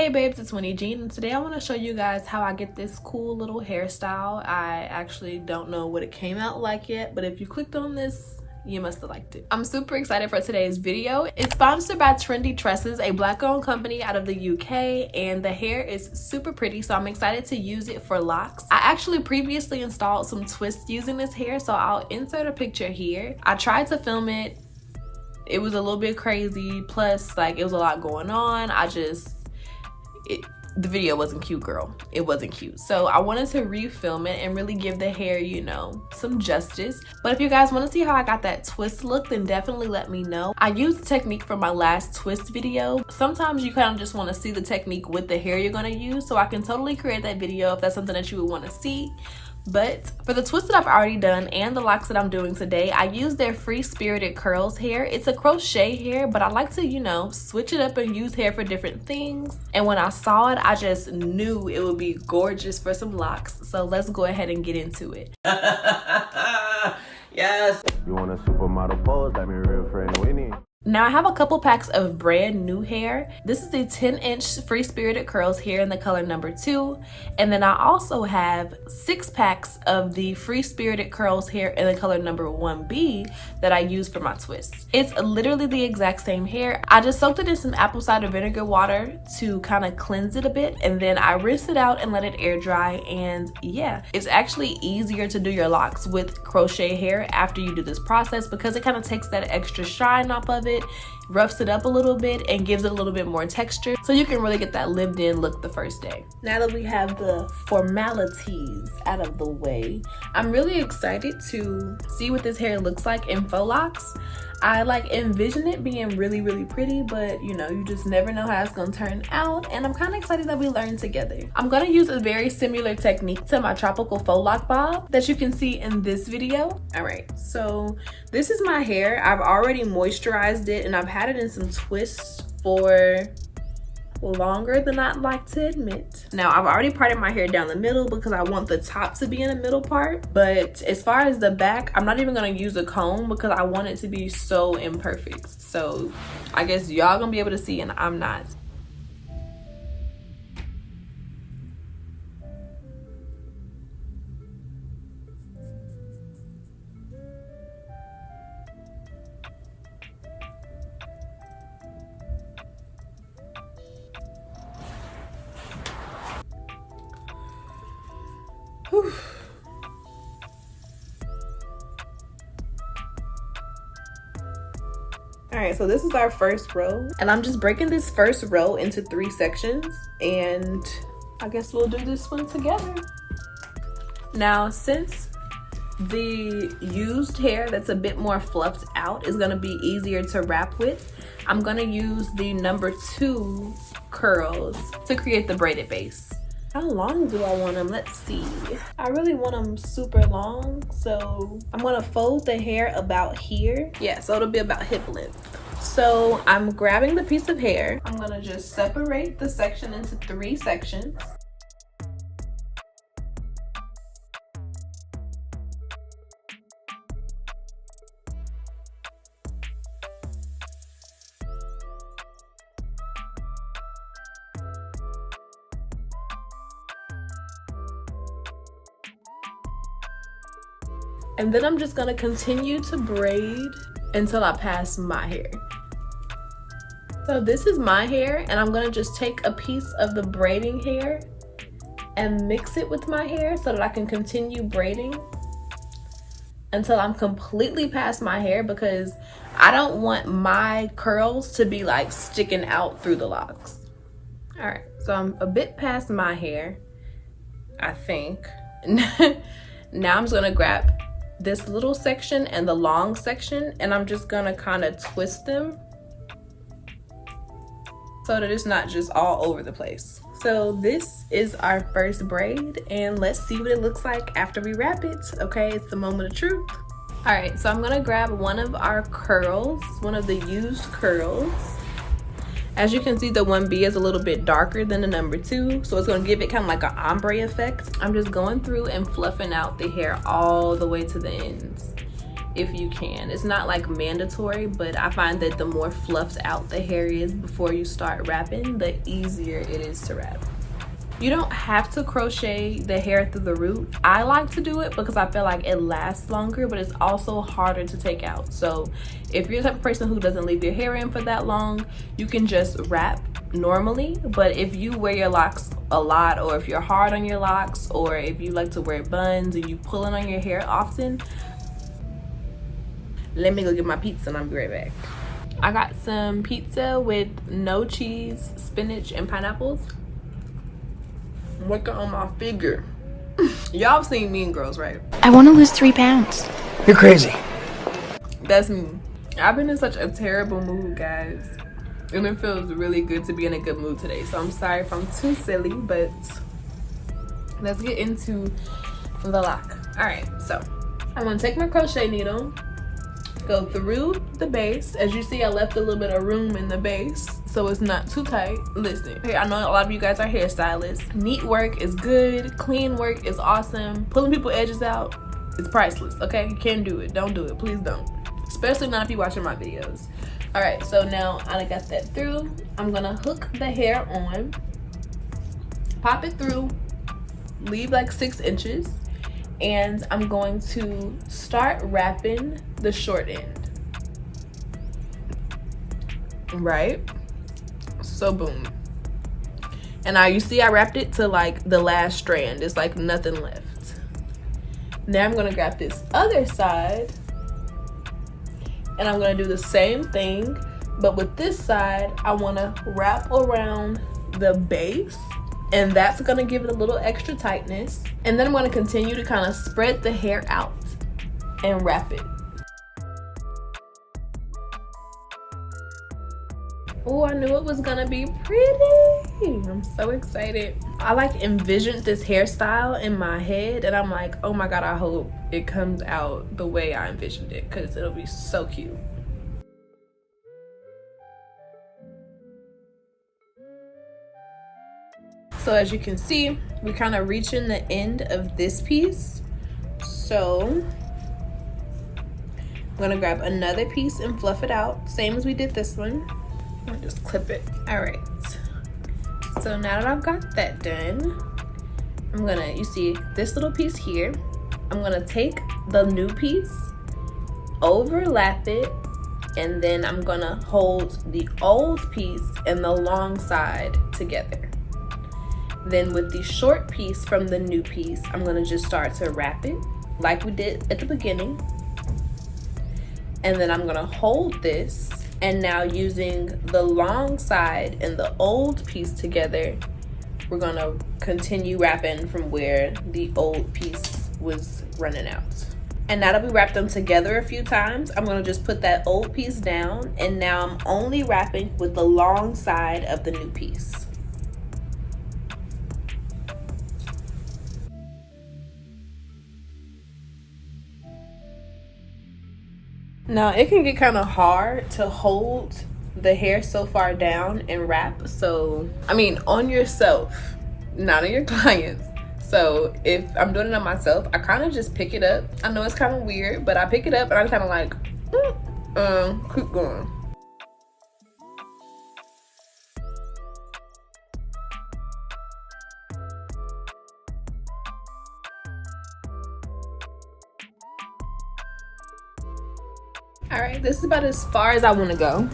Hey babes, it's Winnie Jean, and today I want to show you guys how I get this cool little hairstyle. I actually don't know what it came out like yet, but if you clicked on this, you must have liked it. I'm super excited for today's video. It's sponsored by Trendy Tresses, a black-owned company out of the UK, and the hair is super pretty, so I'm excited to use it for locks. I actually previously installed some twists using this hair, so I'll insert a picture here. I tried to film it. It was a little bit crazy, plus like it was a lot going on. The video wasn't cute, girl. It wasn't cute. So I wanted to refilm it and really give the hair, you know, some justice. But if you guys want to see how I got that twist look, then definitely let me know. I used the technique from my last twist video. Sometimes you kind of just want to see the technique with the hair you're going to use. So I can totally create that video if that's something that you would want to see. But for the twist that I've already done and the locks that I'm doing today, I used their Free Spirited Curls hair. It's a crochet hair, but I like to, you know, switch it up and use hair for different things. And when I saw it, I just knew it would be gorgeous for some locks. So let's go ahead and get into it. Yes. You want a supermodel pose like my real friend Wynne? Now I have a couple packs of brand new hair. This is the 10-inch Free Spirited Curls hair in the color number 2. And then I also have 6 packs of the Free Spirited Curls hair in the color number 1B that I use for my twists. It's literally the exact same hair. I just soaked it in some apple cider vinegar water to kind of cleanse it a bit. And then I rinse it out and let it air dry. And yeah, it's actually easier to do your locks with crochet hair after you do this process because it kind of takes that extra shine off of it, roughs it up a little bit, and gives it a little bit more texture so you can really get that lived in look the first day. Now that we have the formalities out of the way, I'm really excited to see what this hair looks like in Faux Locs. I like envision it being really, really pretty, but you know, you just never know how it's gonna turn out, and I'm kind of excited that we learn together. I'm gonna use a very similar technique to my tropical faux lock bob that you can see in this video. All right, so this is my hair. I've already moisturized it and I've had it in some twists for longer than I'd like to admit. Now I've already parted my hair down the middle because I want the top to be in the middle part, but as far as the back, I'm not even gonna use a comb because I want it to be so imperfect. So I guess y'all gonna be able to see and I'm not. Whew. All right, so this is our first row, and I'm just breaking this first row into 3 sections, and I guess we'll do this one together. Now, since the used hair that's a bit more fluffed out is gonna be easier to wrap with, I'm gonna use the number 2 curls to create the braided base. How long do I want them? Let's see. I really want them super long, so I'm gonna fold the hair about here. Yeah, so it'll be about hip length. So I'm grabbing the piece of hair. I'm gonna just separate the section into 3 sections. And then I'm just gonna continue to braid until I pass my hair. So this is my hair, and I'm gonna just take a piece of the braiding hair and mix it with my hair so that I can continue braiding until I'm completely past my hair, because I don't want my curls to be like sticking out through the locks. All right, so I'm a bit past my hair, I think. Now I'm just gonna grab this little section and the long section, and I'm just gonna kind of twist them so that it's not just all over the place. So this is our first braid, and let's see what it looks like after we wrap it. Okay, it's the moment of truth. All right, so I'm gonna grab one of our curls, one of the used curls. As you can see, the 1B is a little bit darker than the number 2, so it's gonna give it kind of like an ombre effect. I'm just going through and fluffing out the hair all the way to the ends. if you can. It's not like mandatory, but I find that the more fluffed out the hair is before you start wrapping, the easier it is to wrap. You don't have to crochet the hair through the root. I like to do it because I feel like it lasts longer, but it's also harder to take out. So if you're the type of person who doesn't leave your hair in for that long, you can just wrap normally. But if you wear your locks a lot, or if you're hard on your locks, or if you like to wear buns and you pulling on your hair often, let me go get my pizza and I'll be right back. I got some pizza with no cheese, spinach, and pineapples. I'm working on my figure. Y'all seen Mean Girls, right? I want to lose 3 pounds. You're crazy. That's me. I've been in such a terrible mood, guys. And it feels really good to be in a good mood today. So I'm sorry if I'm too silly, but let's get into the lock. All right, so I'm gonna take my crochet needle, go through the base. As you see, I left a little bit of room in the base so it's not too tight. Listen, I know a lot of you guys are hairstylists. Neat work is good, clean work is awesome. Pulling people's edges out is priceless, okay? You can't do it, don't do it, please don't. Especially not if you're watching my videos. All right, so now I got that through. I'm gonna hook the hair on, pop it through, leave like 6 inches, and I'm going to start wrapping the short end. Right? So boom. And now you see I wrapped it to like the last strand. It's like nothing left. Now I'm gonna grab this other side and I'm gonna do the same thing, but with this side, I wanna wrap around the base, and that's gonna give it a little extra tightness. And then I'm gonna continue to kind of spread the hair out and wrap it. Oh, I knew it was gonna be pretty. I'm so excited. I like envisioned this hairstyle in my head and I'm like, oh my God, I hope it comes out the way I envisioned it, because it'll be so cute. So as you can see, we're kind of reaching the end of this piece. So I'm gonna grab another piece and fluff it out, same as we did this one. I'll just clip it. All right, so now that I've got that done, I'm gonna, you see this little piece here, I'm gonna take the new piece, overlap it, and then I'm gonna hold the old piece and the long side together. Then with the short piece from the new piece, I'm gonna just start to wrap it like we did at the beginning. And then I'm gonna hold this, and now using the long side and the old piece together, we're gonna continue wrapping from where the old piece was running out. And now that we wrapped them together a few times, I'm gonna just put that old piece down, and now I'm only wrapping with the long side of the new piece. Now it can get kind of hard to hold the hair so far down and wrap. So, I mean, on yourself, not on your clients. So if I'm doing it on myself, I kind of just pick it up. I know it's kind of weird, but I pick it up and I'm kind of like, keep going. All right, this is about as far as I want to go.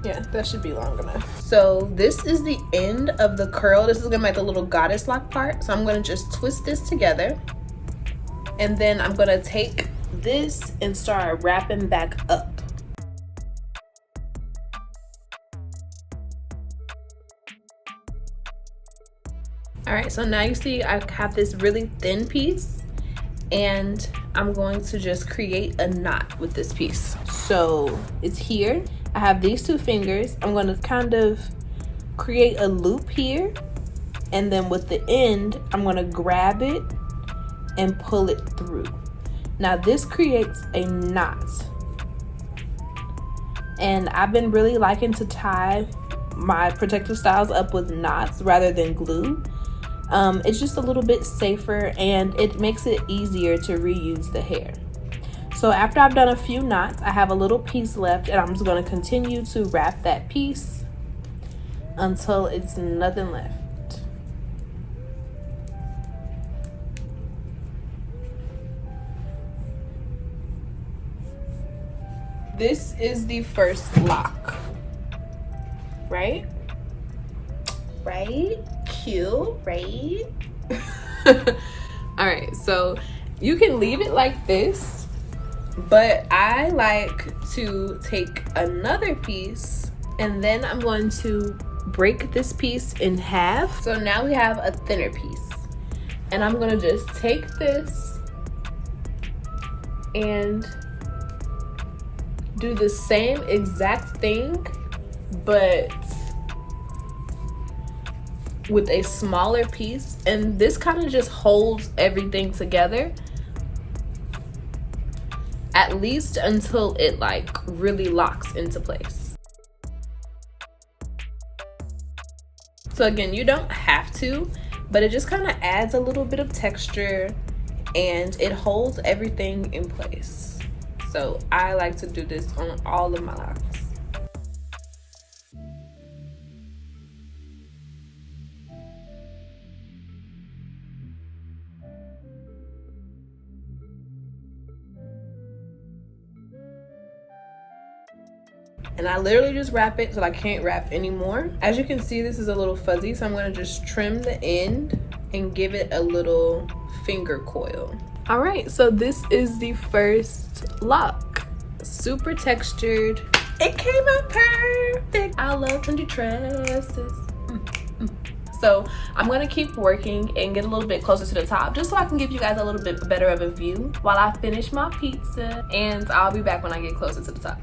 Yeah, that should be long enough. So this is the end of the curl. This is gonna make the little goddess lock part. So I'm gonna just twist this together, and then I'm gonna take this and start wrapping back up. All right, so now you see I have this really thin piece, and I'm going to just create a knot with this piece. So it's here. I have these 2 fingers. I'm going to kind of create a loop here, and then with the end, I'm going to grab it and pull it through. Now this creates a knot, and I've been really liking to tie my protective styles up with knots rather than glue. It's just a little bit safer and it makes it easier to reuse the hair. So after I've done a few knots, I have a little piece left and I'm just going to continue to wrap that piece until it's nothing left. This is the first lock, right? Right? Cute, right? All right, so you can leave it like this, but I like to take another piece and then I'm going to break this piece in half. So now we have a thinner piece and I'm gonna just take this and do the same exact thing, but with a smaller piece, and this kind of just holds everything together, at least until it like really locks into place. So again, you don't have to, but it just kind of adds a little bit of texture and it holds everything in place. So I like to do this on all of my locks. And I literally just wrap it till I can't wrap anymore. As you can see, this is a little fuzzy, so I'm gonna just trim the end and give it a little finger coil. All right, so this is the first lock. Super textured. It came out perfect. I love Trendy Tresses. So I'm gonna keep working and get a little bit closer to the top just so I can give you guys a little bit better of a view while I finish my pizza, and I'll be back when I get closer to the top.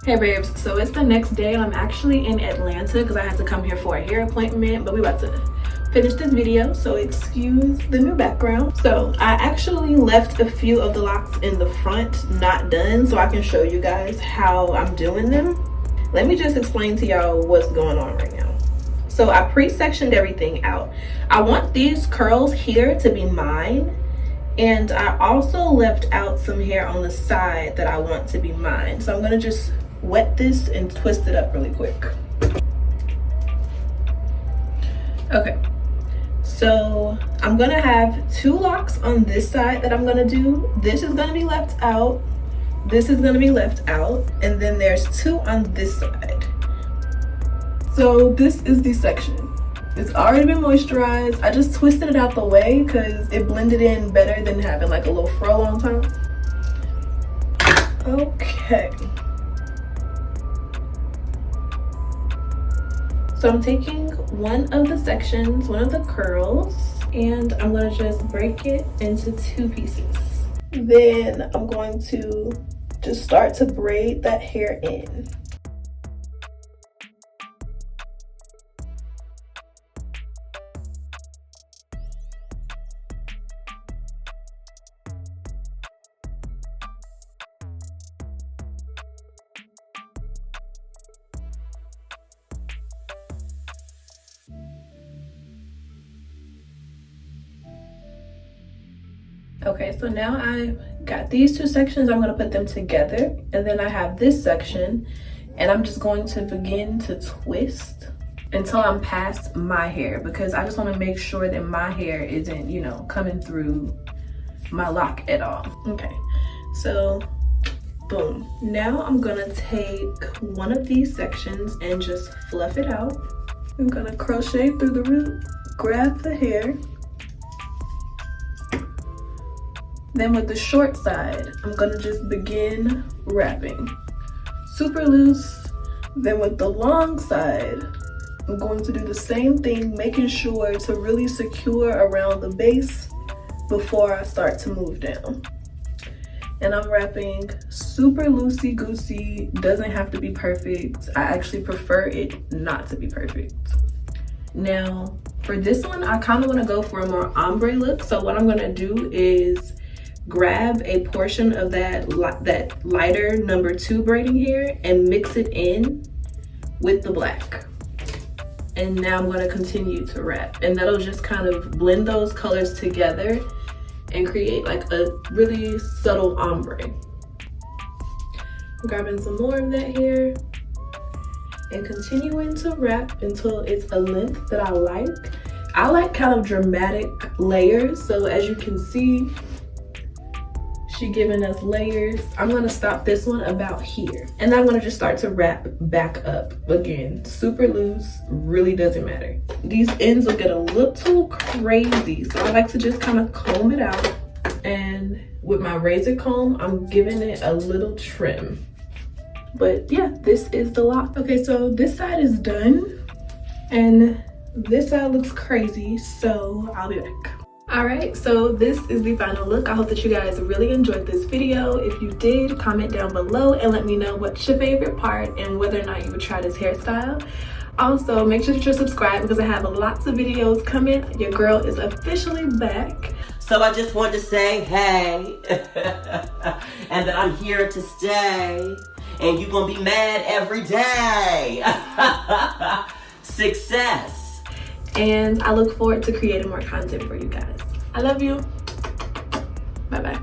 Hey babes, so it's the next day and I'm actually in Atlanta because I had to come here for a hair appointment, but we about to finish this video, so excuse the new background. So I actually left a few of the locks in the front not done so I can show you guys how I'm doing them. Let me just explain to y'all what's going on right now. So I pre-sectioned everything out. I want these curls here to be mine, and I also left out some hair on the side that I want to be mine. So I'm gonna just wet this and twist it up really quick. Okay, so I'm gonna have 2 locks on this side that I'm gonna do. This is gonna be left out, this is gonna be left out, and then there's 2 on this side. So this is the section. It's already been moisturized. I just twisted it out the way because it blended in better than having like a little fro on top. Okay. So I'm taking one of the sections, one of the curls, and I'm gonna just break it into 2 pieces. Then I'm going to just start to braid that hair in. Okay, so now I got these 2 sections. I'm gonna put them together, and then I have this section, and I'm just going to begin to twist until I'm past my hair, because I just want to make sure that my hair isn't, you know, coming through my lock at all. Okay, so boom. Now I'm gonna take one of these sections and just fluff it out. I'm gonna crochet through the root, grab the hair. Then with the short side, I'm gonna just begin wrapping. Super loose. Then with the long side, I'm going to do the same thing, making sure to really secure around the base before I start to move down. And I'm wrapping super loosey-goosey, doesn't have to be perfect. I actually prefer it not to be perfect. Now, for this one, I kind of want to go for a more ombre look. So what I'm gonna do is grab a portion of that lighter number 2 braiding hair and mix it in with the black. And now I'm going to continue to wrap, and that'll just kind of blend those colors together and create like a really subtle ombre. Grabbing some more of that hair and continuing to wrap until it's a length that I like. I like kind of dramatic layers, so as you can see, she giving us layers. I'm gonna stop this one about here, and I'm gonna just start to wrap back up again. Super loose, really doesn't matter. These ends will get a little crazy, so I like to just kind of comb it out, and with my razor comb, I'm giving it a little trim. But yeah, this is the lock. Okay, so this side is done, and this side looks crazy, so I'll be back. Alright, so this is the final look. I hope that you guys really enjoyed this video. If you did, comment down below and let me know what's your favorite part and whether or not you would try this hairstyle. Also, make sure that you're subscribed because I have lots of videos coming. Your girl is officially back. So I just wanted to say hey, and that I'm here to stay, and you're gonna be mad every day. Success. And I look forward to creating more content for you guys. I love you. Bye-bye.